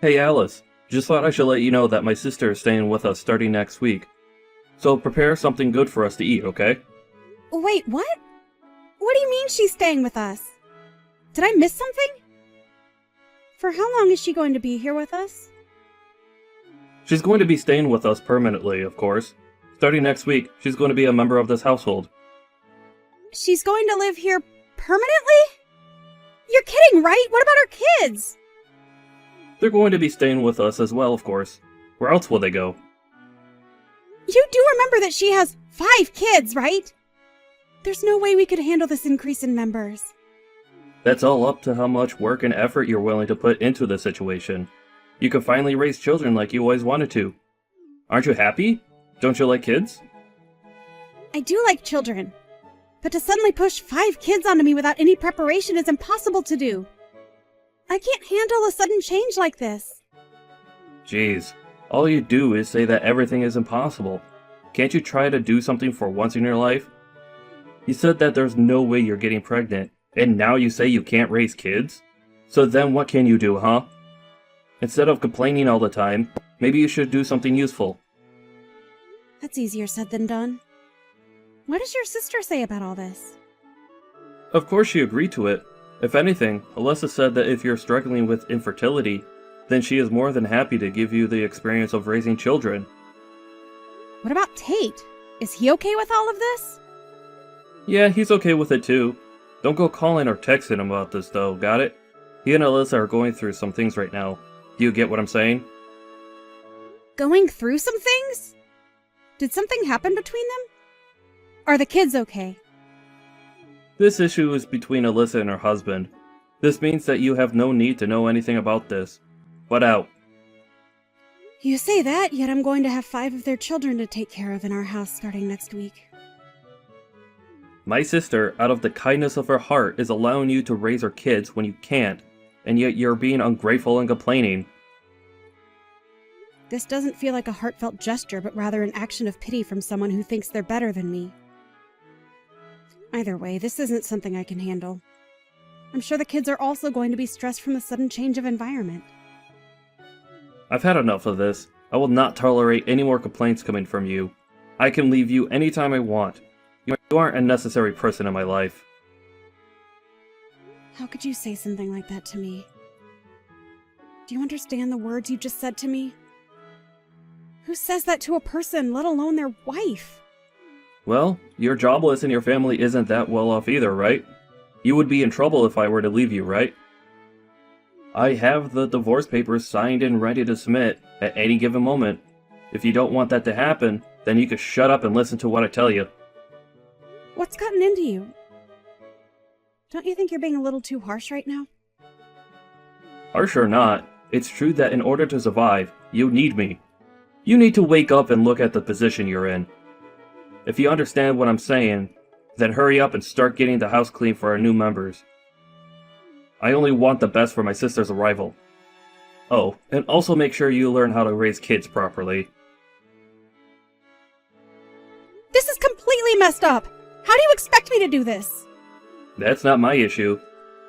Hey Alice, just thought I should let you know that my sister is staying with us starting next week. So prepare something good for us to eat, okay? Wait, what? What do you mean she's staying with us? Did I miss something? For how long is she going to be here with us? She's going to be staying with us permanently, of course. Starting next week, she's going to be a member of this household. She's going to live here permanently? You're kidding, right? What about her kids? They're going to be staying with us as well, of course. Where else will they go? You do remember that she has 5 kids, right? There's no way we could handle this increase in members. That's all up to how much work and effort you're willing to put into the situation. You can finally raise children like you always wanted to. Aren't you happy? Don't you like kids? I do like children. But to suddenly push 5 kids onto me without any preparation is impossible to do. I can't handle a sudden change like this. Jeez, all you do is say that everything is impossible. Can't you try to do something for once in your life? You said that there's no way you're getting pregnant, and now you say you can't raise kids? So then what can you do, huh? Instead of complaining all the time, maybe you should do something useful. That's easier said than done. What does your sister say about all this? Of course she agreed to it. If anything, Alyssa said that if you're struggling with infertility, then she is more than happy to give you the experience of raising children. What about Tate? Is he okay with all of this? Yeah, he's okay with it too. Don't go calling or texting him about this though, got it? He and Alyssa are going through some things right now. Do you get what I'm saying? Going through some things? Did something happen between them? Are the kids okay? This issue is between Alyssa and her husband. This means that you have no need to know anything about this. Butt out. You say that, yet I'm going to have 5 of their children to take care of in our house starting next week. My sister, out of the kindness of her heart, is allowing you to raise her kids when you can't, and yet you're being ungrateful and complaining. This doesn't feel like a heartfelt gesture, but rather an action of pity from someone who thinks they're better than me. Either way, this isn't something I can handle. I'm sure the kids are also going to be stressed from the sudden change of environment. I've had enough of this. I will not tolerate any more complaints coming from you. I can leave you anytime I want. You aren't a necessary person in my life. How could you say something like that to me? Do you understand the words you just said to me? Who says that to a person, let alone their wife? Well, you're jobless and your family isn't that well off either, right? You would be in trouble if I were to leave you, right? I have the divorce papers signed and ready to submit at any given moment. If you don't want that to happen, then you can shut up and listen to what I tell you. What's gotten into you? Don't you think you're being a little too harsh right now? Harsh or not, it's true that in order to survive, you need me. You need to wake up and look at the position you're in. If you understand what I'm saying, then hurry up and start getting the house clean for our new members. I only want the best for my sister's arrival. Oh, and also make sure you learn how to raise kids properly. This is completely messed up! How do you expect me to do this? That's not my issue.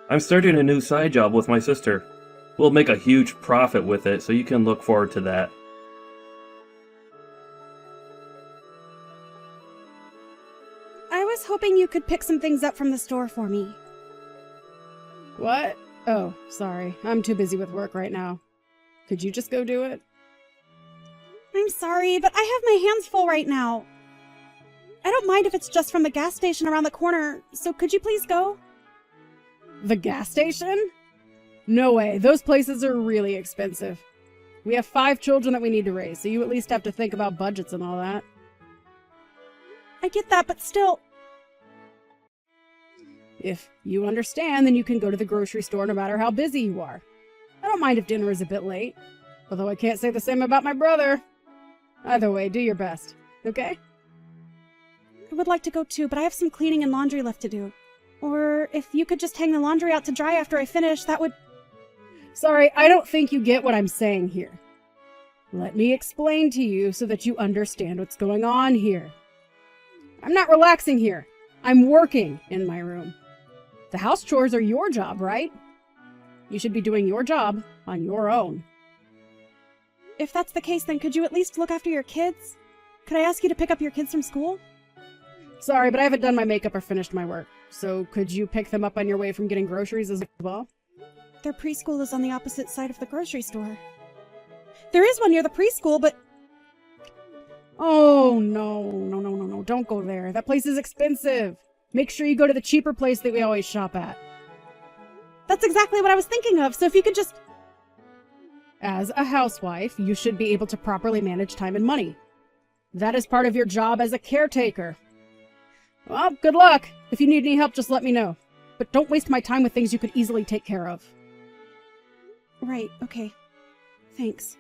I'm starting a new side job with my sister. We'll make a huge profit with it, so you can look forward to that. I was hoping you could pick some things up from the store for me. What? Oh, sorry. I'm too busy with work right now. Could you just go do it? I'm sorry, but I have my hands full right now. I don't mind if it's just from the gas station around the corner, so could you please go? The gas station? No way. Those places are really expensive. We have 5 children that we need to raise, so you at least have to think about budgets and all that. I get that, but still... If you understand, then you can go to the grocery store no matter how busy you are. I don't mind if dinner is a bit late, although I can't say the same about my brother. Either way, do your best, okay? I would like to go too, but I have some cleaning and laundry left to do. Or if you could just hang the laundry out to dry after I finish, that would... Sorry, I don't think you get what I'm saying here. Let me explain to you so that you understand what's going on here. I'm not relaxing here. I'm working in my room. The house chores are your job, right? You should be doing your job on your own. If that's the case, then could you at least look after your kids? Could I ask you to pick up your kids from school? Sorry, but I haven't done my makeup or finished my work. So could you pick them up on your way from getting groceries as well? Their preschool is on the opposite side of the grocery store. There is one near the preschool, but... Oh, no. Don't go there. That place is expensive. Make sure you go to the cheaper place that we always shop at. That's exactly what I was thinking of, so if you could just... As a housewife, you should be able to properly manage time and money. That is part of your job as a caretaker. Well, good luck. If you need any help, just let me know. But don't waste my time with things you could easily take care of. Right, okay. Thanks.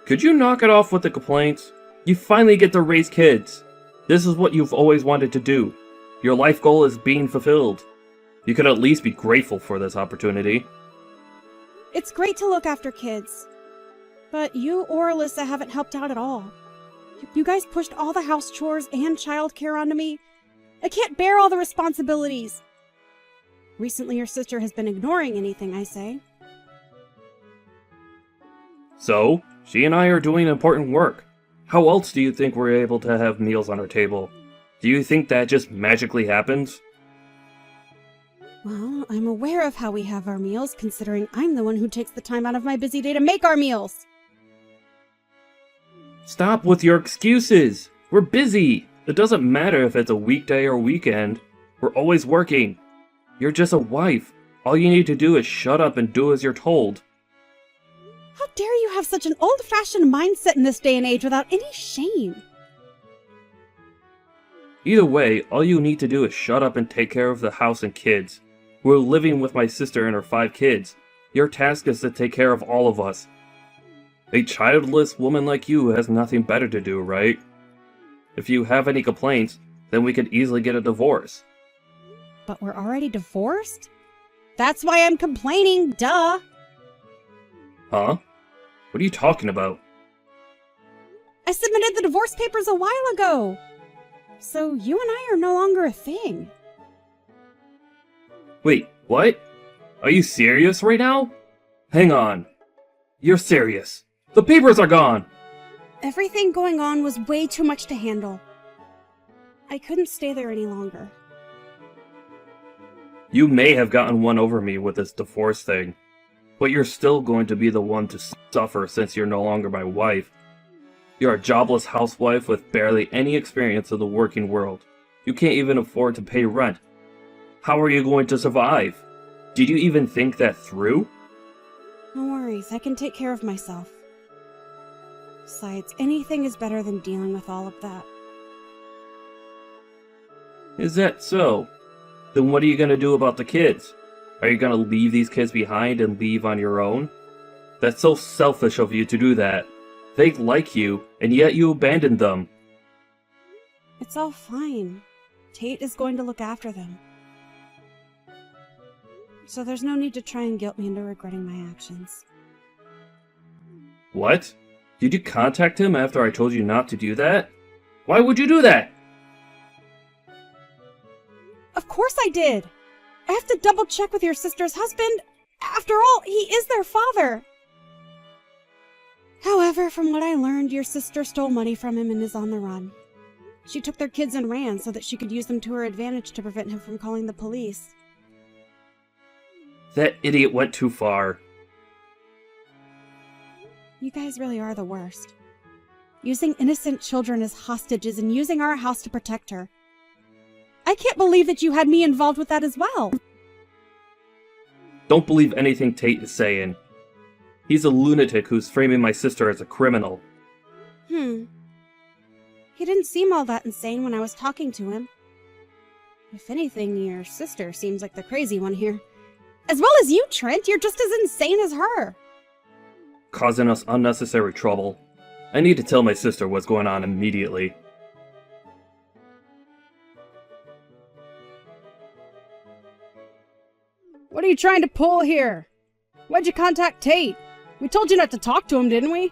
Could you knock it off with the complaints? You finally get to raise kids. This is what you've always wanted to do. Your life goal is being fulfilled. You could at least be grateful for this opportunity. It's great to look after kids. But you or Alyssa haven't helped out at all. You guys pushed all the house chores and childcare onto me. I can't bear all the responsibilities. Recently, your sister has been ignoring anything I say. So, she and I are doing important work. How else do you think we're able to have meals on our table? Do you think that just magically happens? Well, I'm aware of how we have our meals, considering I'm the one who takes the time out of my busy day to make our meals. Stop with your excuses! We're busy! It doesn't matter if it's a weekday or weekend. We're always working. You're just a wife. All you need to do is shut up and do as you're told. How dare you have such an old-fashioned mindset in this day and age without any shame? Either way, all you need to do is shut up and take care of the house and kids. We're living with my sister and her 5 kids. Your task is to take care of all of us. A childless woman like you has nothing better to do, right? If you have any complaints, then we could easily get a divorce. But we're already divorced? That's why I'm complaining, duh! Huh? What are you talking about? I submitted the divorce papers a while ago! So you and I are no longer a thing. Wait, what? Are you serious right now? Hang on. You're serious. The papers are gone! Everything going on was way too much to handle. I couldn't stay there any longer. You may have gotten one over me with this divorce thing, but you're still going to be the one to suffer since you're no longer my wife. You're a jobless housewife with barely any experience of the working world. You can't even afford to pay rent. How are you going to survive? Did you even think that through? No worries, I can take care of myself. Besides, anything is better than dealing with all of that. Is that so? Then what are you going to do about the kids? Are you going to leave these kids behind and leave on your own? That's so selfish of you to do that. They like you, and yet you abandoned them. It's all fine. Tate is going to look after them. So there's no need to try and guilt me into regretting my actions. What? Did you contact him after I told you not to do that? Why would you do that? Of course I did! I have to double check with your sister's husband. After all, he is their father. However, from what I learned, your sister stole money from him and is on the run. She took their kids and ran so that she could use them to her advantage to prevent him from calling the police. That idiot went too far. You guys really are the worst. Using innocent children as hostages and using our house to protect her. I can't believe that you had me involved with that as well. Don't believe anything Tate is saying. He's a lunatic who's framing my sister as a criminal. He didn't seem all that insane when I was talking to him. If anything, your sister seems like the crazy one here. As well as you, Trent, you're just as insane as her. Causing us unnecessary trouble. I need to tell my sister what's going on immediately. What are you trying to pull here? Why'd you contact Tate? We told you not to talk to him, didn't we?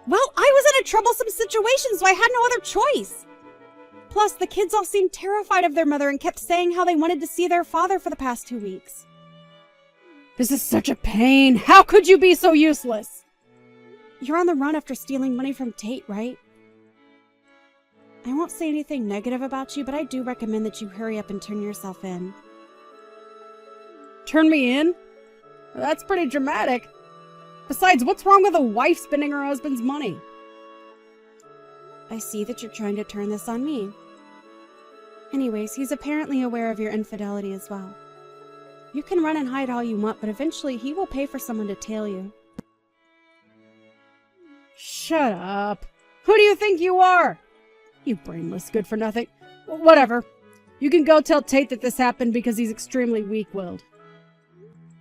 Well, I was in a troublesome situation, so I had no other choice. Plus, the kids all seemed terrified of their mother and kept saying how they wanted to see their father for the past 2 weeks. This is such a pain. How could you be so useless? You're on the run after stealing money from Tate, right? I won't say anything negative about you, but I do recommend that you hurry up and turn yourself in. Turn me in? That's pretty dramatic. Besides, what's wrong with a wife spending her husband's money? I see that you're trying to turn this on me. Anyways, he's apparently aware of your infidelity as well. You can run and hide all you want, but eventually he will pay for someone to tail you. Shut up. Who do you think you are? You brainless good-for-nothing. Whatever. You can go tell Tate that this happened because he's extremely weak-willed.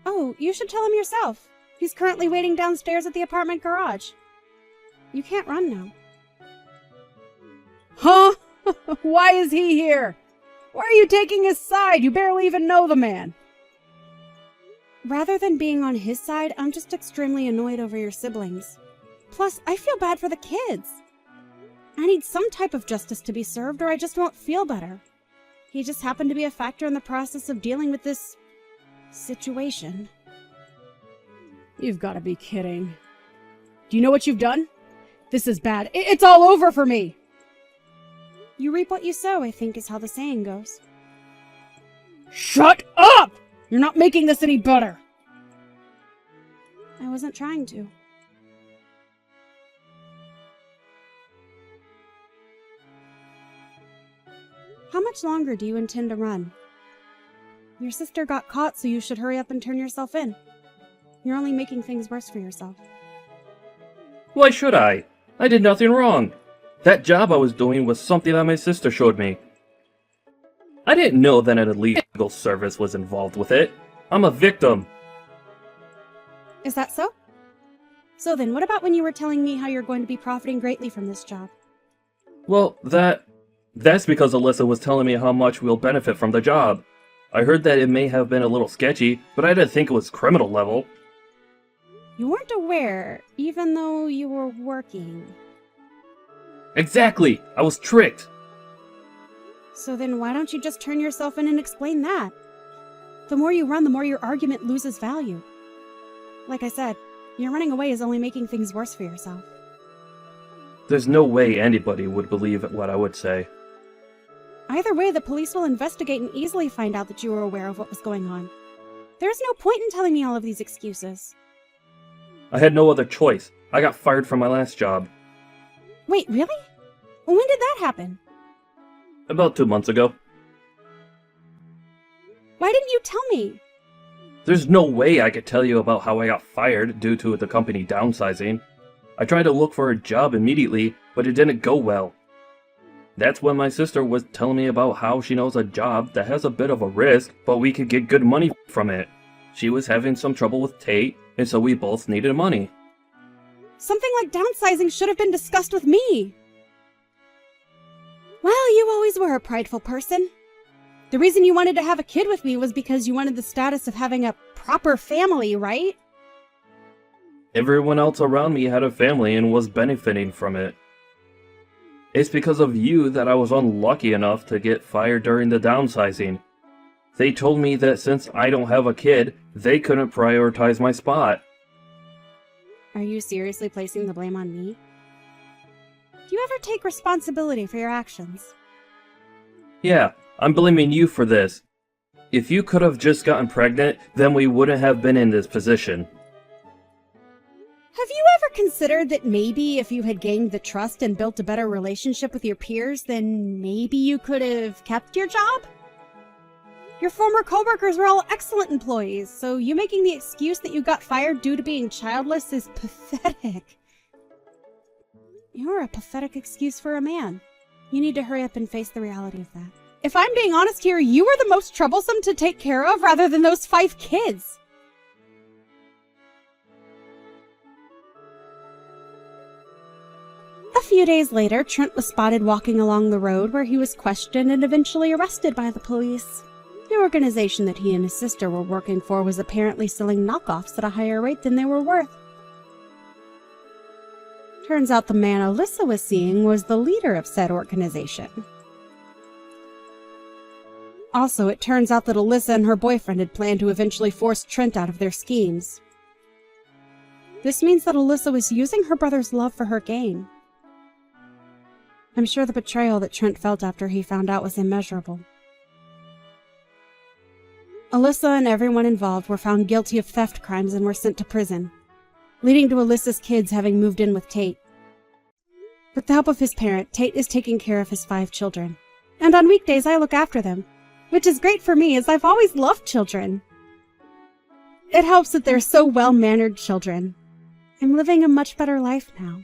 Oh, you should tell him yourself. He's currently waiting downstairs at the apartment garage. You can't run now. Huh? Why is he here? Why are you taking his side? You barely even know the man. Rather than being on his side, I'm just extremely annoyed over your siblings. Plus, I feel bad for the kids. I need some type of justice to be served, or I just won't feel better. He just happened to be a factor in the process of dealing with this situation. You've got to be kidding. Do you know what you've done? This is bad. It's all over for me. You reap what you sow, I think is how the saying goes. Shut up! You're not making this any better. I wasn't trying to. How much longer do you intend to run? Your sister got caught, so you should hurry up and turn yourself in. You're only making things worse for yourself. Why should I? I did nothing wrong. That job I was doing was something that my sister showed me. I didn't know that an illegal service was involved with it. I'm a victim. Is that so? So then, what about when you were telling me how you're going to be profiting greatly from this job? Well, that's because Alyssa was telling me how much we'll benefit from the job. I heard that it may have been a little sketchy, but I didn't think it was criminal level. You weren't aware, even though you were working. Exactly! I was tricked! So then why don't you just turn yourself in and explain that? The more you run, the more your argument loses value. Like I said, your running away is only making things worse for yourself. There's no way anybody would believe what I would say. Either way, the police will investigate and easily find out that you were aware of what was going on. There's no point in telling me all of these excuses. I had no other choice. I got fired from my last job. Wait, really? When did that happen? About 2 months ago. Why didn't you tell me? There's no way I could tell you about how I got fired due to the company downsizing. I tried to look for a job immediately, but it didn't go well. That's when my sister was telling me about how she knows a job that has a bit of a risk, but we could get good money from it. She was having some trouble with Tate, and so we both needed money. Something like downsizing should have been discussed with me. Well, you always were a prideful person. The reason you wanted to have a kid with me was because you wanted the status of having a proper family, right? Everyone else around me had a family and was benefiting from it. It's because of you that I was unlucky enough to get fired during the downsizing. They told me that since I don't have a kid, they couldn't prioritize my spot. Are you seriously placing the blame on me? Do you ever take responsibility for your actions? Yeah, I'm blaming you for this. If you could have just gotten pregnant, then we wouldn't have been in this position. Have you ever considered that maybe if you had gained the trust and built a better relationship with your peers, then maybe you could have kept your job? Your former coworkers were all excellent employees, so you making the excuse that you got fired due to being childless is pathetic. You're a pathetic excuse for a man. You need to hurry up and face the reality of that. If I'm being honest here, you were the most troublesome to take care of rather than those 5 kids. A few days later, Trent was spotted walking along the road where he was questioned and eventually arrested by the police. The organization that he and his sister were working for was apparently selling knockoffs at a higher rate than they were worth. Turns out the man Alyssa was seeing was the leader of said organization. Also, it turns out that Alyssa and her boyfriend had planned to eventually force Trent out of their schemes. This means that Alyssa was using her brother's love for her gain. I'm sure the betrayal that Trent felt after he found out was immeasurable. Alyssa and everyone involved were found guilty of theft crimes and were sent to prison, leading to Alyssa's kids having moved in with Tate. With the help of his parent, Tate is taking care of his 5 children. And on weekdays, I look after them, which is great for me as I've always loved children. It helps that they're so well-mannered children. I'm living a much better life now.